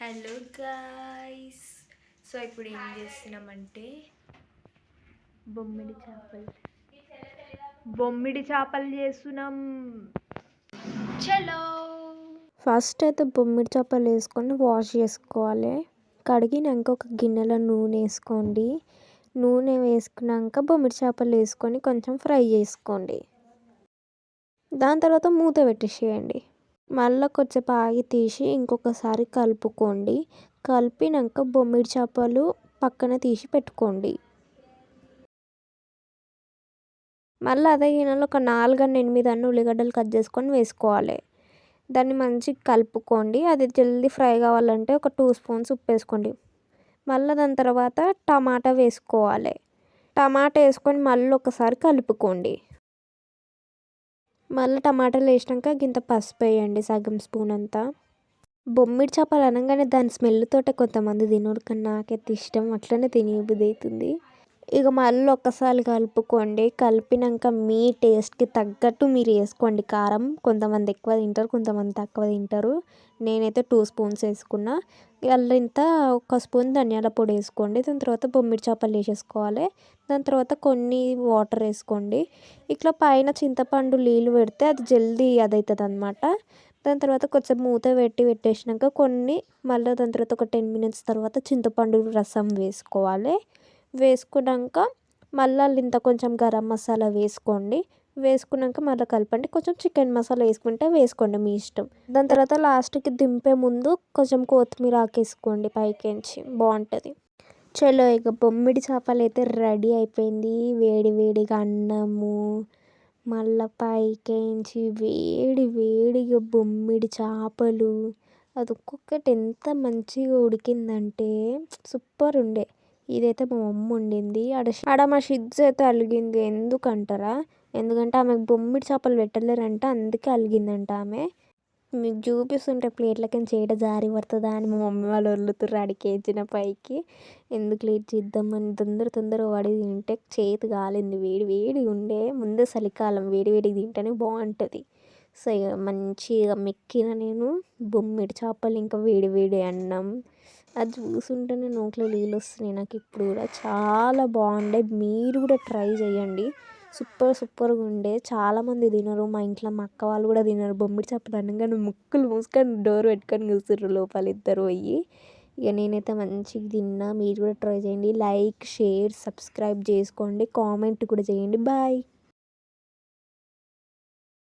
Hello guys. So ఇప్పుడు ఏం చేస్తున్నామంటే బొమ్మిడి చేపలు చేస్తున్నాం. చలో. ఫస్ట్ అయితే బొమ్మిడి చేపలు వేసుకొని వాష్ చేసుకోవాలి. కడిగినాక ఒక గిన్నెలో నూనె వేసుకోండి. నూనె వేసుకున్నాక బొమ్మిడి చేపలు వేసుకొని కొంచెం ఫ్రై చేసుకోండి. దాని తర్వాత మూత పెట్టేసేయండి. మళ్ళీ కొంచెం ఆగి తీసి ఇంకొకసారి కలుపుకోండి. కలిపినాక బొమ్మిడి చేపలు పక్కన తీసి పెట్టుకోండి. మళ్ళీ అదే గిన్నెలో ఒక 4-8 ఉల్లిగడ్డలు కట్ చేసుకొని వేసుకోవాలి. దాన్ని మంచిగా కలుపుకోండి. అది జల్దీ ఫ్రై కావాలంటే ఒక 2 స్పూన్స్ ఉప్పు వేసుకోండి. మళ్ళీ దాని తర్వాత టమాటా వేసుకోవాలి. టమాటా వేసుకొని మళ్ళీ ఒకసారి కలుపుకోండి. మళ్ళీ టమాటాలు వేసినాక గింత పసుపు వేయండి, సగం స్పూన్ అంతా. బొమ్మిడి చేపలు అనగానే దాని స్మెల్ తోటే కొంతమంది తినరు, కానీ నాకైతే ఇష్టం, అట్లనే తినబుద్ధి అవుతుంది. ఇక మళ్ళీ ఒక్కసారి కలుపుకోండి. కలిపినాక మీ టేస్ట్కి తగ్గట్టు మీరు వేసుకోండి కారం. కొంతమంది ఎక్కువ తింటారు, కొంతమంది తక్కువ తింటారు. నేనైతే 2 స్పూన్స్ వేసుకున్నా. అలా ఇంత 1 స్పూన్ ధనియాల పొడి వేసుకోండి. దాని తర్వాత బొమ్మిడి చేపలు వేసేసుకోవాలి. దాని తర్వాత కొన్ని వాటర్ వేసుకోండి. ఇట్లా పైన చింతపండు నీళ్ళు పెడితే అది జల్దీ అదవుతుంది అన్నమాట. దాని తర్వాత కొంచెం మూత పెట్టేసినాక మళ్ళీ దాని తర్వాత ఒక 10 మినిట్స్ తర్వాత చింతపండు రసం వేసుకోవాలి. వేసుకున్నాక మళ్ళీ ఇంత కొంచెం గరం మసాలా వేసుకోండి. వేసుకున్నాక మళ్ళీ కలపండి. కొంచెం చికెన్ మసాలా వేసుకుంటే వేసుకోండి, మీ ఇష్టం. దాని తర్వాత లాస్ట్కి దింపే ముందు కొంచెం కొత్తిమీర ఆకేసుకోండి పైకించి, బాగుంటుంది. చలో, ఇక బొమ్మిడి చేపలు అయితే రెడీ అయిపోయింది. వేడి వేడిగా అన్నము, మళ్ళీ పైకించి వేడి వేడిగా బొమ్మిడి చేపలు, అది ఒక్కొక్కటి ఎంత మంచిగా ఉడికిందంటే సూపర్ ఉండే. ఇదైతే మా మమ్మ వండింది. ఆడ మా షిడ్స్ అయితే అలిగింది. ఎందుకంటారా? ఎందుకంటే ఆమెకు బొమ్మిడి చేపలు పెట్టలేరంట, అందుకే అలిగిందంట ఆమె. మీకు చూపిస్తుంటే ప్లేట్లకి చేయడ జారి పడుతుందా అని మా మమ్మీ వాళ్ళు వదులుతుర్రు అడిగేసిన పైకి. ఎందుకు లేట్ చేద్దామని తొందర పడి తింటే చేతి కాలింది. వేడి వేడి ఉండే. ముందే చలికాలం, వేడి వేడికి తింటేనే బాగుంటుంది. సో మంచిగా మెక్కిన నేను బొమ్మిడి చేపలు, ఇంకా వేడి వేడి అన్నం. అది చూస్తుంటేనే నోట్లో నీళ్ళు వస్తున్నాయి నాకు ఇప్పుడు కూడా. చాలా బాగుండే. మీరు కూడా ట్రై చేయండి. సూపర్గా ఉండే. చాలామంది తినరు, మా ఇంట్లో మా అక్క వాళ్ళు కూడా తినరు. బొమ్మిడి చేపలు అనగానే ముక్కులు మూసుకొని డోర్ పెట్టుకొని కూర్చుర్రు లోపల ఇద్దరు పోయి. ఇక నేనైతే మంచిగా తిన్నా. మీరు కూడా ట్రై చేయండి. లైక్, షేర్, సబ్స్క్రైబ్ చేసుకోండి. కామెంట్ కూడా చేయండి. బాయ్.